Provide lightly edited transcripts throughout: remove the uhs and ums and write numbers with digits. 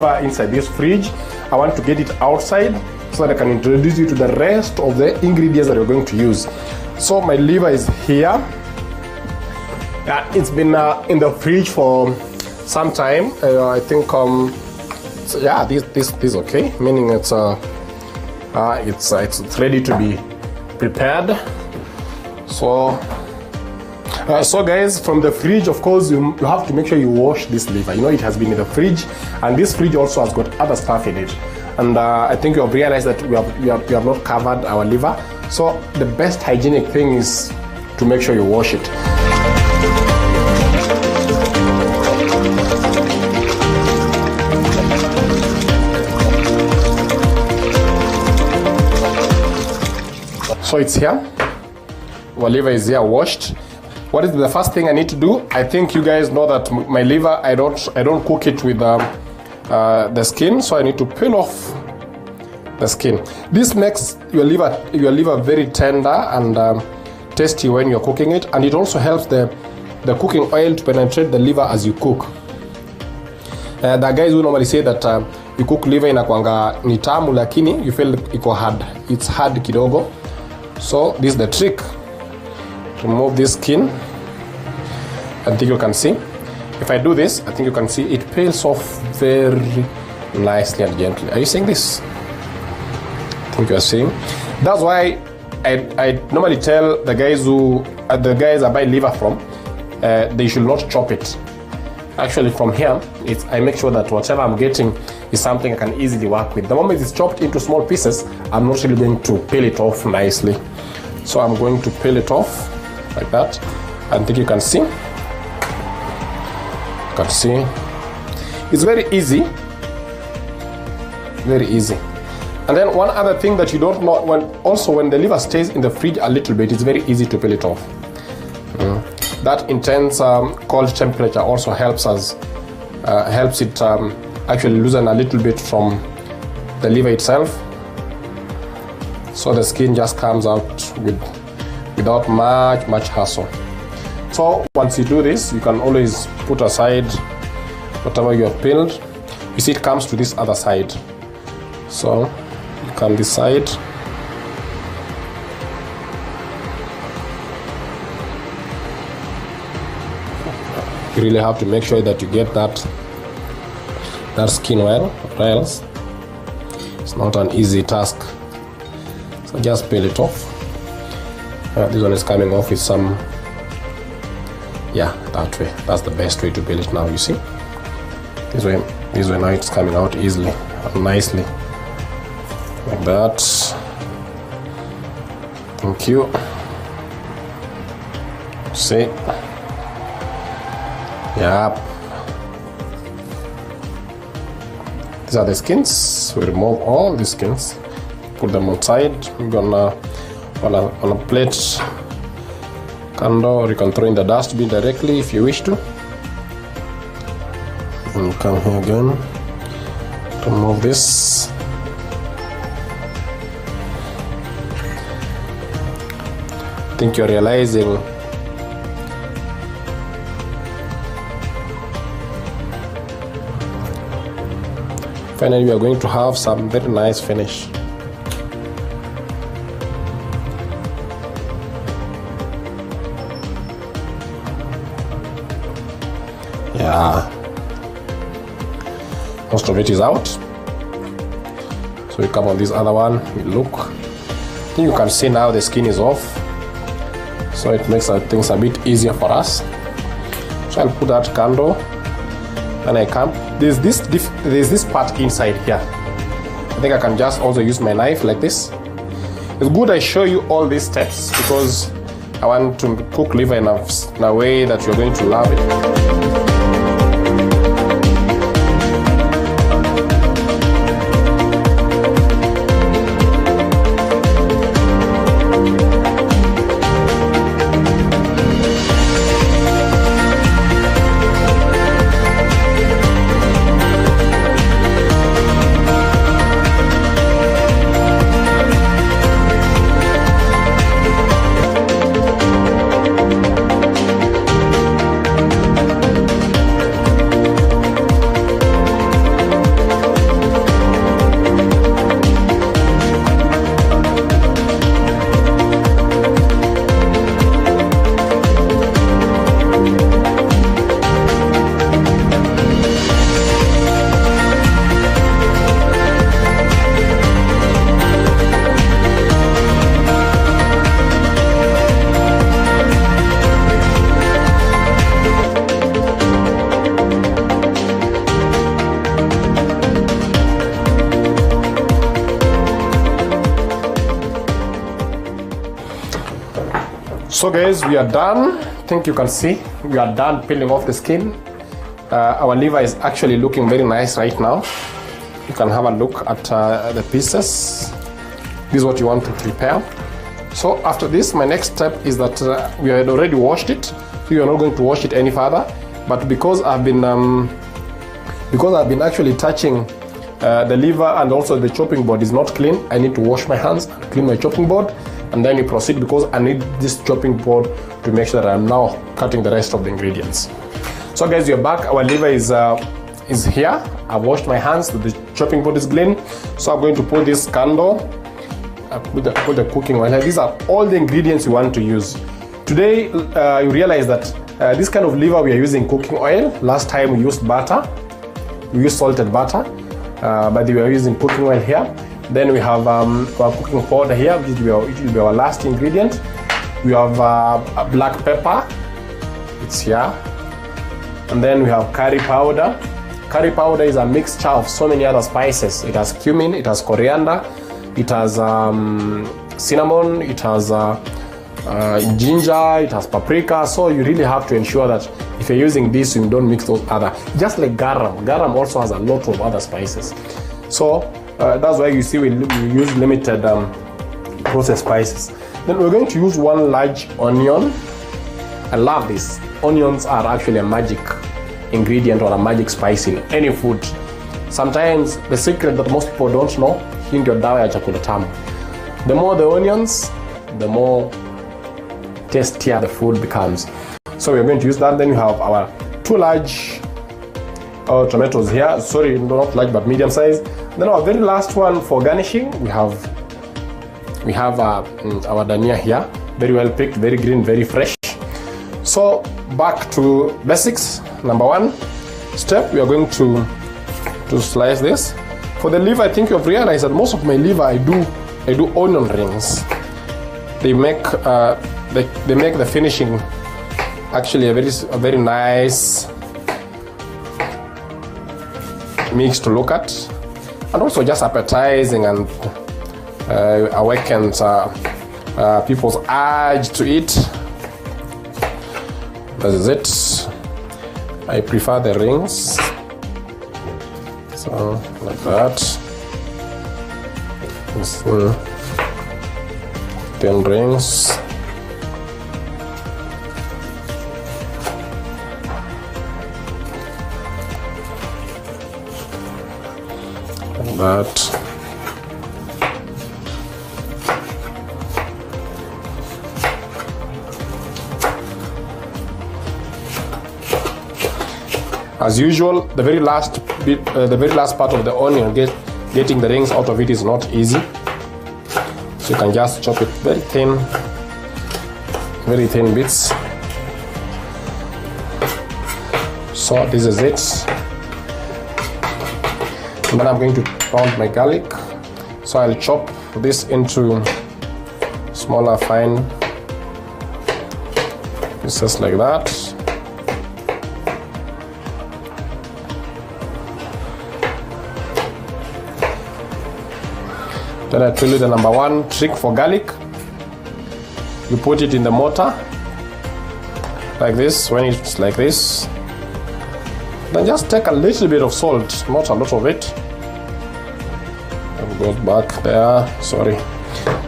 inside this fridge. I want to get it outside so that I can introduce you to the rest of the ingredients that we're going to use. So my liver is here. It's been in the fridge for some time. I think so yeah, this is okay, meaning it's ready to be prepared. So guys, from the fridge, of course, you have to make sure you wash this liver. You know, it has been in the fridge, and this fridge also has got other stuff in it. And I think you have realized that we have not covered our liver. So the best hygienic thing is to make sure you wash it. So it's here. Our liver is here washed. What is the first thing I need to do? I think you guys know that my liver, I don't cook it with the skin, so I need to peel off the skin. This makes your liver very tender and tasty when you're cooking it, and it also helps the cooking oil to penetrate the liver as you cook. The guys who normally say that you cook liver inakwanga ni tamu lakini you feel iko hard. It's hard kidogo. So this is the trick. Remove this skin. I think you can see. If I do this, I think you can see it peels off very nicely and gently. Are you seeing this? I think you are seeing. That's why I normally tell the guys I buy liver from, they should not chop it. Actually, from here, I make sure that whatever I'm getting is something I can easily work with. The moment it's chopped into small pieces, I'm not really going to peel it off nicely. So I'm going to peel it off like that. I think you can see. You can see. It's very easy. Very easy. And then one other thing that you don't know, when the liver stays in the fridge a little bit, it's very easy to peel it off. That intense cold temperature also helps it actually loosen a little bit from the liver itself. So the skin just comes out without much hassle. So once you do this, you can always put aside whatever you have peeled. You see it comes to this other side. So you can decide. You really have to make sure that you get that skin well, or else it's not an easy task. So just peel it off. This one is coming off with some, yeah, that way. That's the best way to peel it now, you see. This way now it's coming out easily and nicely. Like that. Thank you. See. Yeah. These are the skins. We remove all the skins. Put them outside. We're gonna on a plate kando, or you can throw in the dustbin directly if you wish to. And come here again. Remove this. I think you're realizing finally we are going to have some very nice finish. Yeah, most of it is out. So we come on this other one, we look. I think you can see now the skin is off. So it makes things a bit easier for us. So I'll put that kando. And I come. There's this part inside here. I think I can just also use my knife like this. It's good I show you all these steps because I want to cook liver in a way that you're going to love it. So guys, we are done. I think you can see we are done peeling off the skin. Our liver is actually looking very nice right now. You can have a look at the pieces. This is what you want to prepare. So after this, my next step is that we had already washed it. So you are not going to wash it any further. But because I've been actually touching the liver, and also the chopping board is not clean, I need to wash my hands and clean my chopping board, and then you proceed, because I need this chopping board to make sure that I'm now cutting the rest of the ingredients. So guys, we're back. Our liver is here. I've washed my hands. The chopping board is clean. So I'm going to put this candle, put the cooking oil. These are all the ingredients you want to use. Today, you realize that this kind of liver we are using cooking oil. Last time we used butter. We used salted butter, but we are using cooking oil here. Then we have our cooking powder here, which will be our last ingredient. We have black pepper, it's here. And then we have curry powder. Curry powder is a mixture of so many other spices. It has cumin, it has coriander, it has cinnamon, it has ginger, it has paprika. So you really have to ensure that if you're using this, you don't mix those other. Just like garam. Garam also has a lot of other spices. So that's why you see we use limited processed spices. Then we're going to use one large onion. I love this. Onions are actually a magic ingredient or a magic spice in any food. Sometimes the secret that most people don't know, hii ndio dawa ya chakula tamu. The more the onions, the more tastier the food becomes. So we're going to use that. Then we have our 2 large tomatoes here. Sorry, not large but medium size. Then our very last one for garnishing, we have our dania here. Very well picked, very green, very fresh. So back to basics. Number 1 step, we are going to slice this. For the liver, I think you've realized that most of my liver I do onion rings. They make the finishing actually a very nice mix to look at, and also just appetizing, and awakens people's urge to eat. That is it. I prefer the rings, so like that. 10 rings. And that. As usual, the very last part of the onion, getting the rings out of it is not easy. So you can just chop it very thin bits. So this is it. And then I'm going to pound my garlic. So I'll chop this into smaller, fine pieces like that. Then I tell you the number 1 trick for garlic. You put it in the mortar like this. When it's like this, then just take a little bit of salt, not a lot of it. And goes back there, sorry.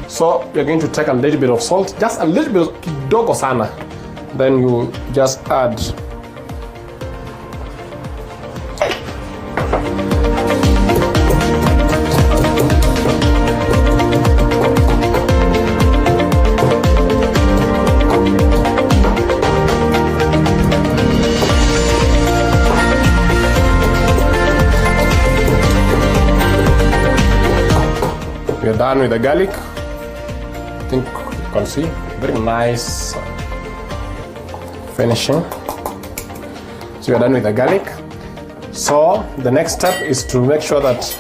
So you're going to take a little bit of salt, just a little bit of kidogo sana. Then you just add we're done with the garlic. I think you can see very nice finishing. So we're done with the garlic. So the next step is to make sure that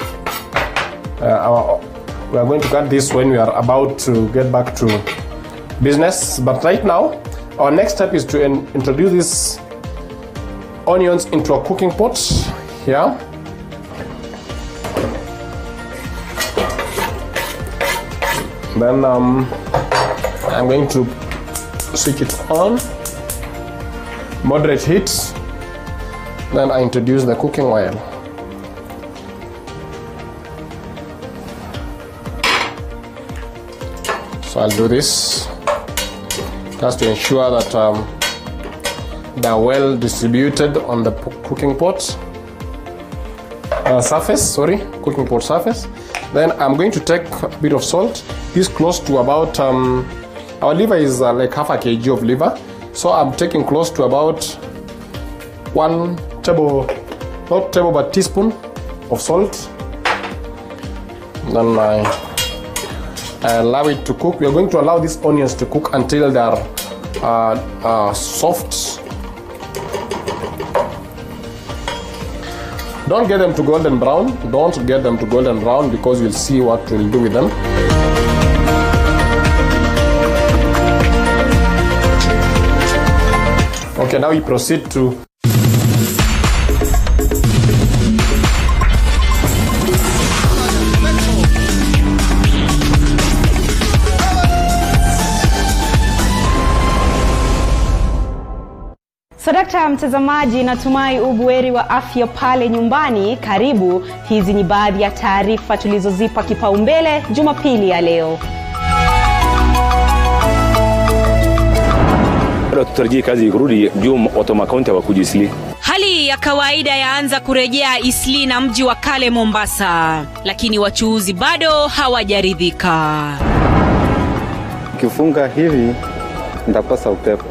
we are going to cut this when we are about to get back to business. But right now, our next step is to introduce these onions into a cooking pot here. Then I'm going to switch it on, moderate heat, then I introduce the cooking oil. So I'll do this just to ensure that they're well distributed on the cooking pot cooking pot surface. Then I'm going to take a bit of salt. This close to about our liver is like half a kg of liver, so I'm taking close to about 1 teaspoon of salt. Then I allow it to cook. We are going to allow these onions to cook until they are soft. Don't get them to golden brown. Don't get them to golden brown, because you'll see what we'll do with them. Okay, now we proceed to Sadakta mtazamaji, natumai ubuheri wa afya pale nyumbani. Karibu, hizi ni baadhi ya taarifa tulizozipa kipaumbele Jumapili ya leo. Tutarajie kazi kurudi juu Otoma County wa kujisili. Hali ya kawaida yaanza kurejea Eastleigh na mji wa kale Mombasa, lakini wachuuzi bado hawajaridhika. Kifunga hivi nitapasa upepo,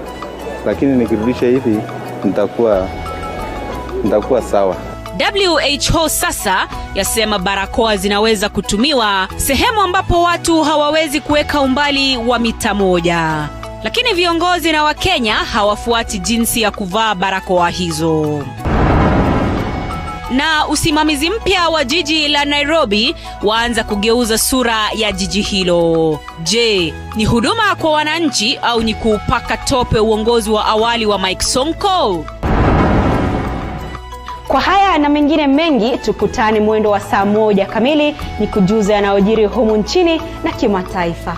lakini nikirudisha hivi nitakuwa sawa. WHO sasa yasema barakoa zinaweza kutumiwa sehemu ambapo watu hawawezi kuweka umbali wa mita 1. Lakini viongozi na Wakenya hawafuati jinsi ya kuvaa barakoa hizo. Na usimamizi mpya wa jiji la Nairobi waanza kugeuza sura ya jiji hilo. Je, ni huduma kwa wananchi au ni kupaka tope uongozi wa awali wa Mike Sonko? Kwa haya na mengine mengi, tukutane mwendo wa saa 1 kamili ni kujuza yanayojiri humu nchini na kimataifa.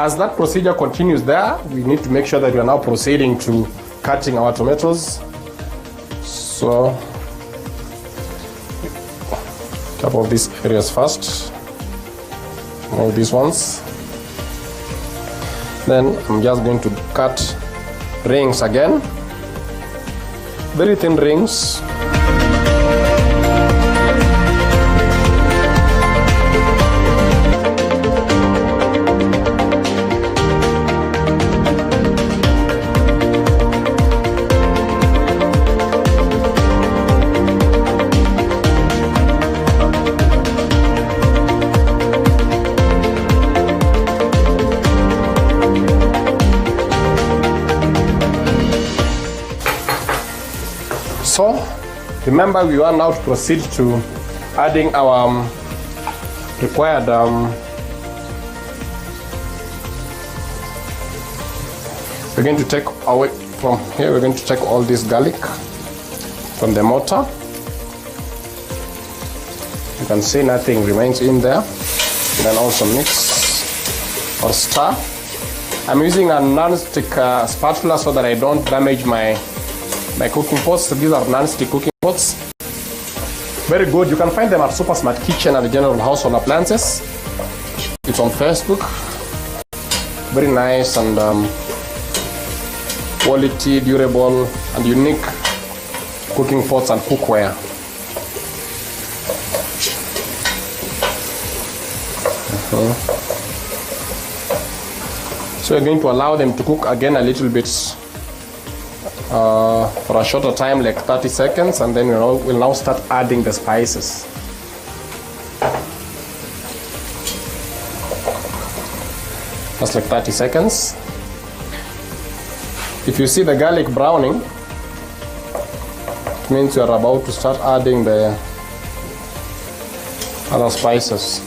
As that procedure continues there, we need to make sure that we are now proceeding to cutting our tomatoes. So, a couple of these areas first. All these ones. Then I'm just going to cut rings again. Very thin rings. So, remember, we are now to proceed to adding our required we're going to take away from here, we're going to take all this garlic from the mortar. You can see nothing remains in there. Then also mix or stir. I'm using a non-stick spatula so that I don't damage my cooking pots. These are non-stick cooking pots. Very good. You can find them at Super Smart Kitchen and the General Household Appliances. It's on Facebook. Very nice and quality, durable and unique cooking pots and cookware. So we're going to allow them to cook again a little bit for a shorter time, like 30 seconds, and then we'll now start adding the spices. Just like 30 seconds. If you see the garlic browning, it means you are about to start adding the other spices.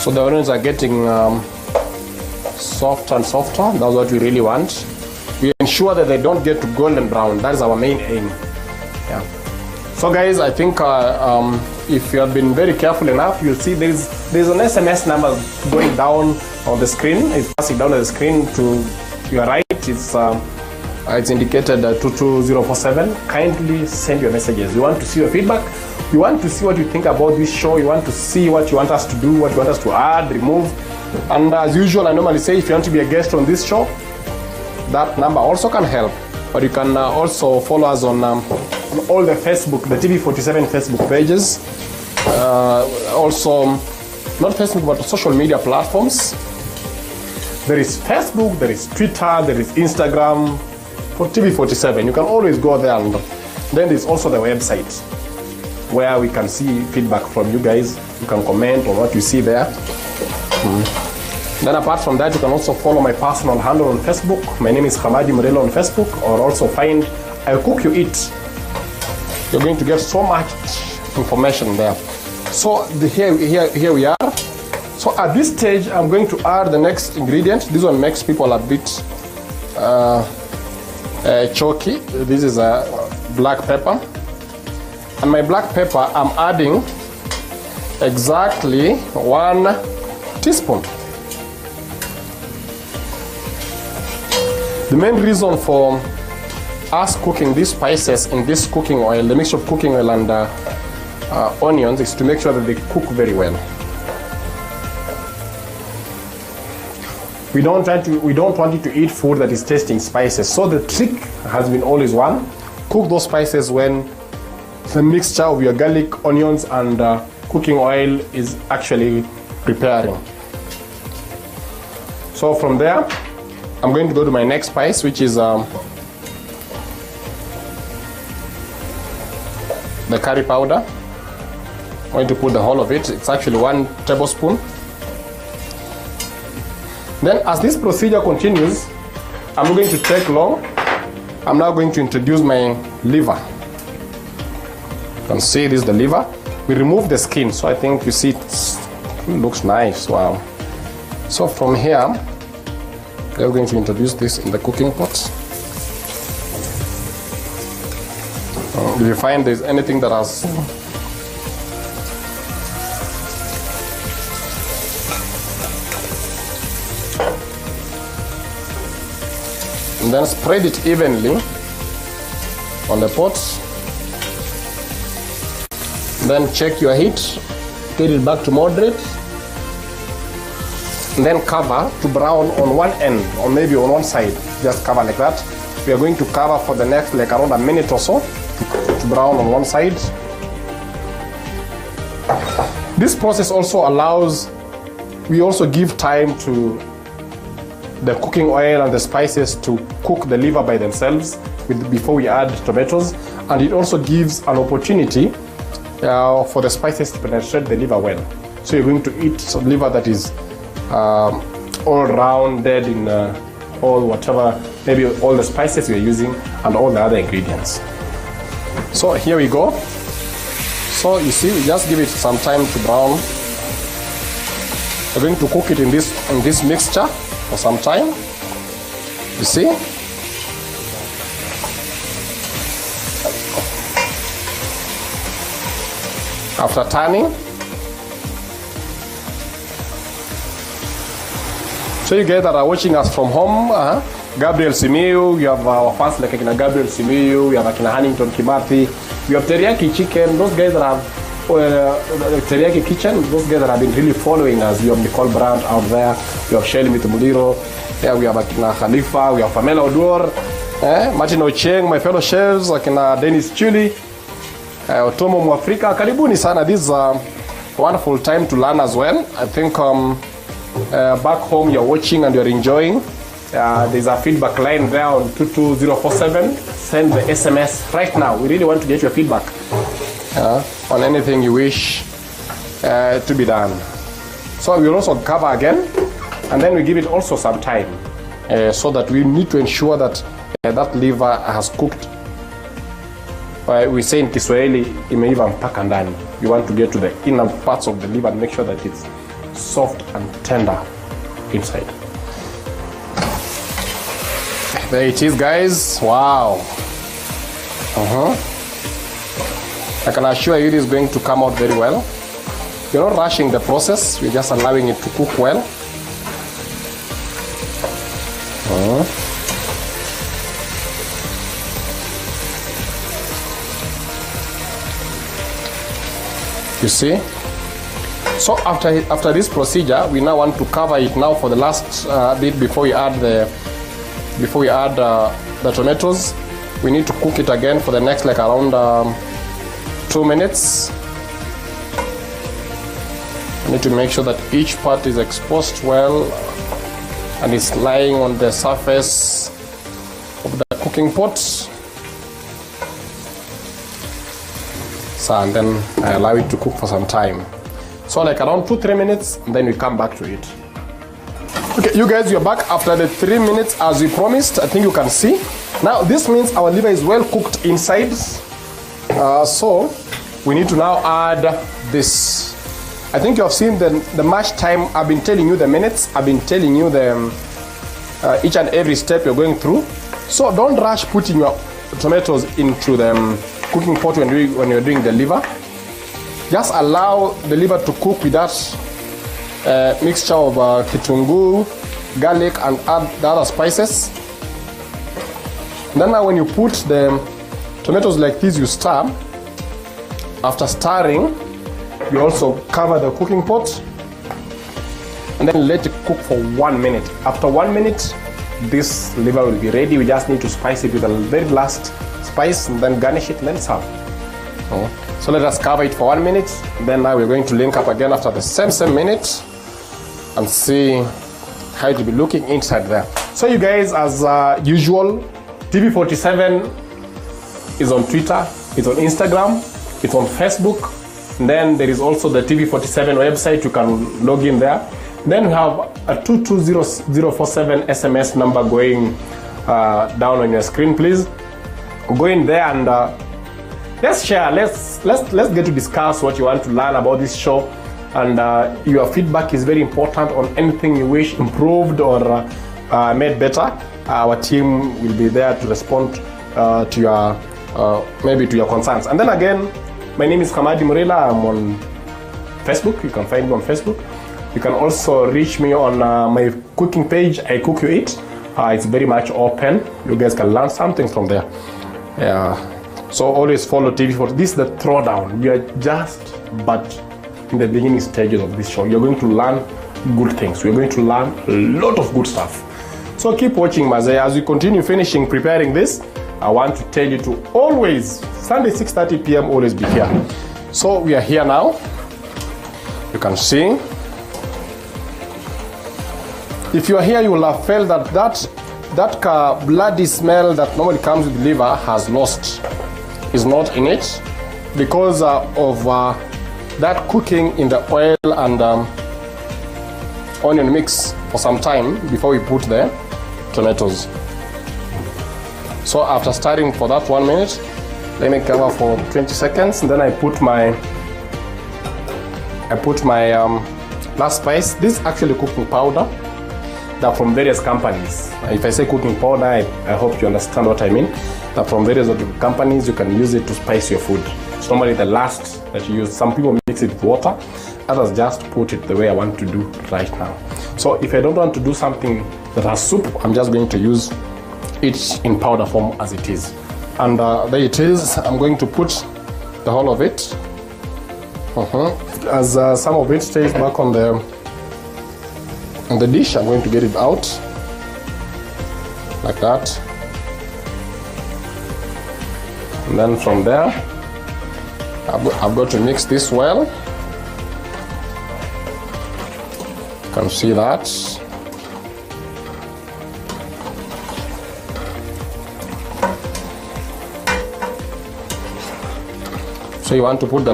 So the onions are getting softer and softer. That's what we really want. We ensure that they don't get to golden brown. That is our main aim. Yeah. So guys, I think if you have been very careful enough, you'll see there's an SMS number going down on the screen. It's passing down on the screen to your right. It's indicated 22047. Kindly send your messages. We want to see your feedback. We want to see what you think about this show. You want to see what you want us to do, what you want us to add, remove. And as usual, I normally say if you want to be a guest on this show, that number also can help. But you can also follow us on all the Facebook, the TV47 Facebook pages. Also, not Facebook, but social media platforms. There is Facebook, there is Twitter, there is Instagram for TV47. You can always go there, and then there's also the website where we can see feedback from you guys. You can comment on what you see there. Then apart from that, you can also follow my personal handle on Facebook. My name is Hamadi Murelo on Facebook, or also find I Cook You Eat. You're going to get so much information there. So here we are. So at this stage, I'm going to add the next ingredient. This one makes people a bit choky. This is a black pepper. And my black pepper, I'm adding exactly 1 teaspoon. The main reason for us cooking these spices in this cooking oil, the mixture of cooking oil and onions, is to make sure that they cook very well. We don't want you to eat food that is tasting spices. So the trick has been always one: cook those spices when the mixture of your garlic, onions, and cooking oil is actually preparing. So from there, I'm going to go to my next spice, which is the curry powder. I'm going to put the whole of it. It's actually 1 tablespoon. Then as this procedure continues, I'm going to take long. I'm now going to introduce my liver. You can see this is the liver. We remove the skin, so I think you see it looks nice. Wow. So from here, we're going to introduce this in the cooking pot. If you find there's anything that has and then spread it evenly on the pot. Then check your heat, get it back to moderate. And then cover to brown on one end, or maybe on one side. Just cover like that. We are going to cover for the next like around a minute or so to brown on one side. This process also allows, we also give time to the cooking oil and the spices to cook the liver by themselves before we add tomatoes, and it also gives an opportunity for the spices to penetrate the liver well. So you're going to eat some liver that is all rounded in all whatever, maybe all the spices you're using and all the other ingredients. So here we go. So you see, we just give it some time to brown. We're going to cook it in this mixture for some time. You see? After turning, so you guys that are watching us from home, Gabriel Simiyu, you have our fans like Gabriel Simiyu, you have Huntington Kimathi, you have Teriyaki Chicken, those guys that have Teriyaki Kitchen, those guys that have been really following us. You have Nicole Brandt out there, you have Shelly Mitumuliro, yeah, we have Khalifa, we have Pamela Oduor, Martin Ocheng, my fellow chefs, like Dennis Chuli, Otomo Mwafrika. Karibuni sana. This is a wonderful time to learn as well. I think back home you're watching and you're enjoying. There's a feedback line there on 22047. Send the SMS right now. We really want to get your feedback on anything you wish to be done. So we'll also cover again, and then we give it also some time so that we need to ensure that that liver has cooked. We say in Kiswahili, imeiva mpaka ndani. You want to get to the inner parts of the liver and make sure that it's soft and tender inside. There it is, guys. Wow. I can assure you it is going to come out very well. You're not rushing the process, you're just allowing it to cook well. You see? So after this procedure, we now want to cover it now for the last bit before we add the tomatoes. We need to cook it again for the next like around 2 minutes. I need to make sure that each part is exposed well and is lying on the surface of the cooking pot. So, and then I allow it to cook for some time. So like around 2-3 minutes, and then we come back to it. Okay, you guys, we are back after the 3 minutes as we promised. I think you can see. Now this means our liver is well cooked inside. So we need to now add this. I think you have seen the mash time. I've been telling you the minutes. I've been telling you the each and every step you're going through. So don't rush putting your tomatoes into the cooking pot when you're doing the liver. Just allow the liver to cook with that mixture of kitungu, garlic, and add the other spices. Then now when you put the tomatoes like this, you stir. After stirring, you also cover the cooking pot and then let it cook for 1 minute. After 1 minute, this liver will be ready. We just need to spice it with the very last spice and then garnish it and then serve. So let us cover it for 1 minute. Then now we're going to link up again after the same minute and see how it will be looking inside there. So you guys, as usual, TV47 is on Twitter, it's on Instagram, it's on Facebook. And then there is also the TV47 website. You can log in there. Then we have a 220047 SMS number going down on your screen. Please go in there and let's share. Let's get to discuss what you want to learn about this show. And your feedback is very important on anything you wish improved or made better. Our team will be there to respond to your maybe to your concerns. And then again, my name is Hamadi Murila. I'm on Facebook. You can find me on Facebook. You can also reach me on my cooking page, I Cook You Eat. It's very much open. You guys can learn something from there. So always follow TV4. This is the throwdown. You are just but in the beginning stages of this show. You're going to learn good things. We're going to learn a lot of good stuff. So keep watching, Mazay. As we continue preparing this, I want to tell you to always, Sunday 6:30 p.m. always be here. So we are here now. You can see. If you are here, you will have felt that bloody smell that normally comes with liver has lost. Is not in it because of that cooking in the oil and onion mix for some time before we put the tomatoes. So after stirring for that 1 minute, let me cover for 20 seconds, and then I put my last spice. This is actually cooking powder. They're from various companies. If I say cooking powder, I hope you understand what I mean. They're from various companies. You can use it to spice your food. It's normally the last that you use. Some people mix it with water. Others just put it the way I want to do right now. So if I don't want to do something that has soup, I'm just going to use it in powder form as it is. And there it is. I'm going to put the whole of it. As some of it stays back on the dish, I'm going to get it out like that. And then from there, I've got to mix this well. You can see that. So you want to put the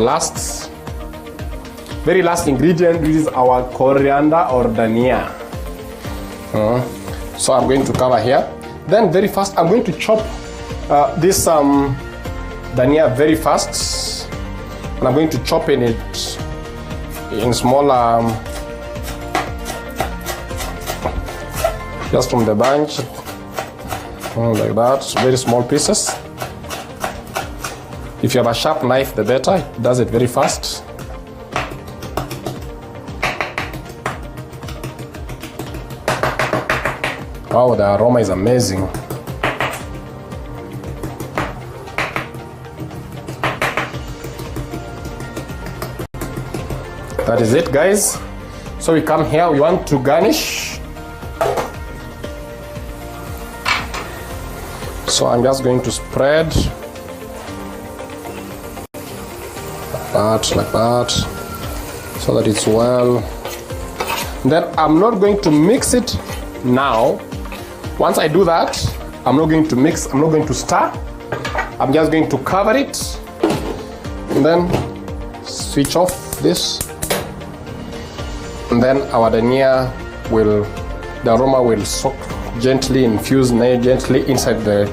very last ingredient. This is our coriander or dhania. So I'm going to cover here. Then very fast, I'm going to chop this dhania very fast, and I'm going to chop it in smaller just from the bunch, like that, very small pieces. If you have a sharp knife, the better. It does it very fast. Wow, the aroma is amazing. That is it, guys. So we come here, we want to garnish. So I'm just going to spread like that, so that it's well. Then I'm not going to mix it now. Once I do that, I'm not going to mix, I'm not going to stir. I'm just going to cover it and then switch off this. And then our dania the aroma will soak gently, infuse gently inside the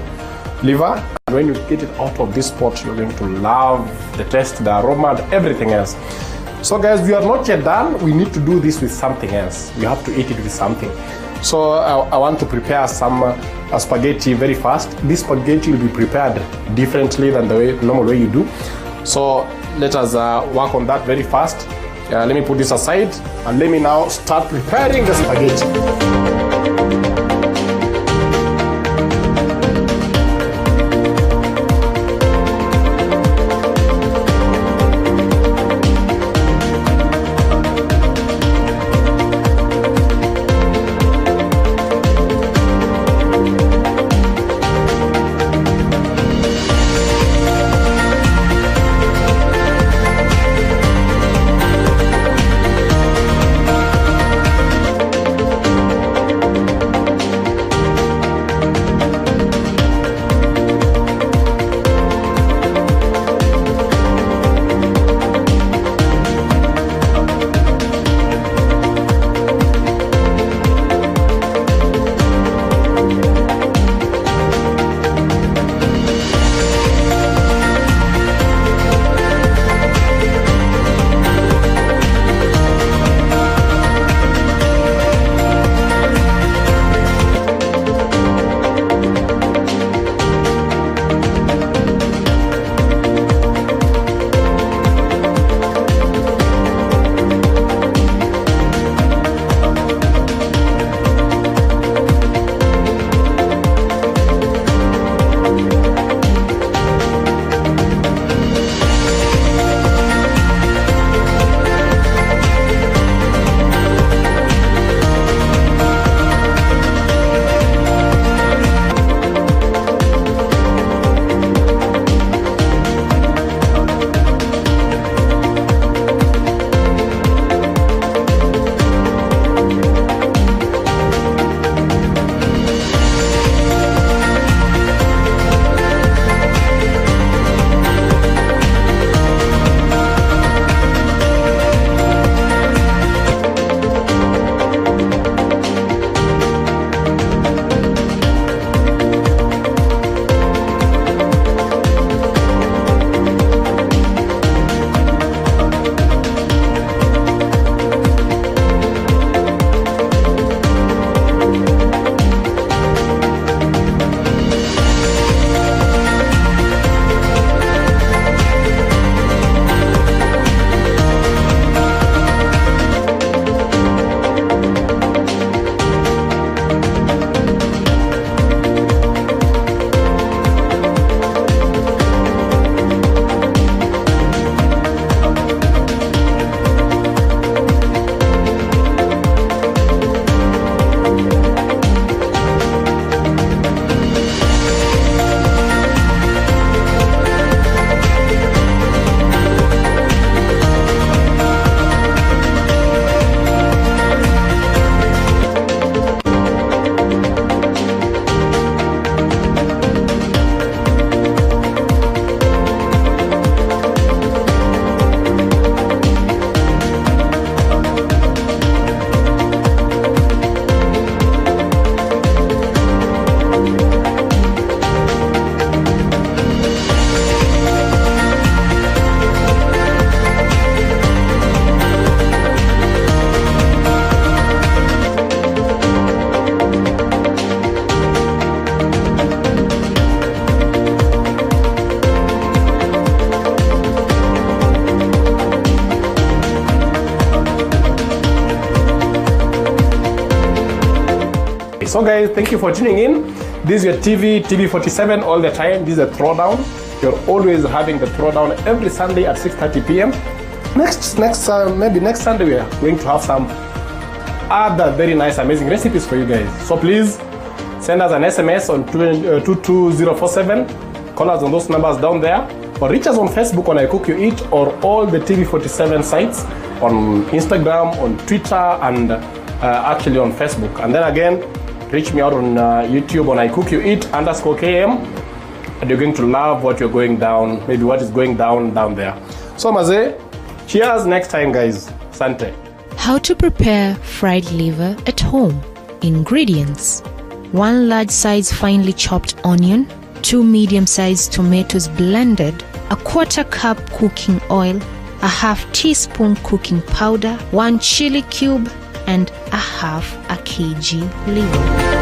liver. And when you get it out of this pot, you're going to love the taste, the aroma, and everything else. So guys, we are not yet done. We need to do this with something else. We have to eat it with something. So I want to prepare some spaghetti very fast. This spaghetti will be prepared differently than the normal way you do. So let us work on that very fast. Let me put this aside and let me now start preparing the spaghetti. so guys, thank you for tuning in. This is your TV47 all the time. This is a throwdown. You're always having the throwdown every Sunday at 6:30 p.m. Maybe next Sunday we are going to have some other very nice, amazing recipes for you guys. So please send us an SMS on 22047. Call us on those numbers down there, or reach us on Facebook on I Cook You Eat, or all the TV47 sites on Instagram, on Twitter, and actually on Facebook. And then again, reach me out on YouTube on I Cook You Eat _KM, and you're going to love what you're going down, maybe what is going down there. So Maze, cheers next time guys. Sante. How to prepare fried liver at home. Ingredients: 1 large size finely chopped onion, 2 medium-sized tomatoes blended, 1/4 cup cooking oil, 1/2 teaspoon cooking powder, 1 chili cube, and 1/2 kg liver.